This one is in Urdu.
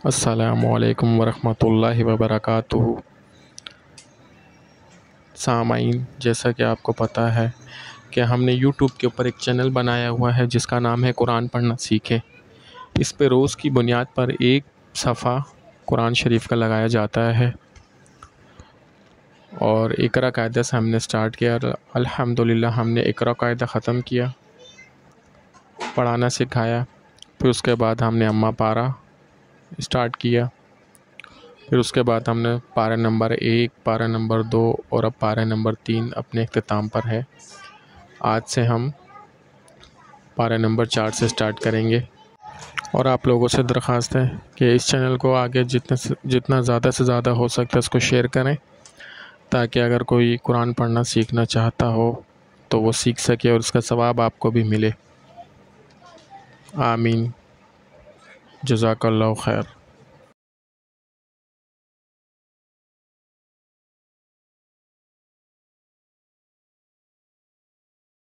السلام علیکم ورحمۃ اللہ وبرکاتہ۔ سامعین، جیسا کہ آپ کو پتہ ہے کہ ہم نے یوٹیوب کے اوپر ایک چینل بنایا ہوا ہے جس کا نام ہے قرآن پڑھنا سیکھیں۔ اس پہ روز کی بنیاد پر ایک صفحہ قرآن شریف کا لگایا جاتا ہے، اور اقرا قاعدہ سے ہم نے سٹارٹ کیا اور الحمدللہ ہم نے اقرا قاعدہ ختم کیا، پڑھانا سکھایا۔ پھر اس کے بعد ہم نے اماں پارہ سٹارٹ کیا، پھر اس کے بعد ہم نے پارہ نمبر 1، پارہ نمبر 2 اور اب پارہ نمبر 3 اپنے اختتام پر ہے۔ آج سے ہم پارہ نمبر 4 سے سٹارٹ کریں گے، اور آپ لوگوں سے درخواست ہے کہ اس چینل کو آگے جتنا زیادہ سے زیادہ ہو سکتا ہے اس کو شیئر کریں، تاکہ اگر کوئی قرآن پڑھنا سیکھنا چاہتا ہو تو وہ سیکھ سکے اور اس کا ثواب آپ کو بھی ملے۔ آمین، جزاک اللہ خیر۔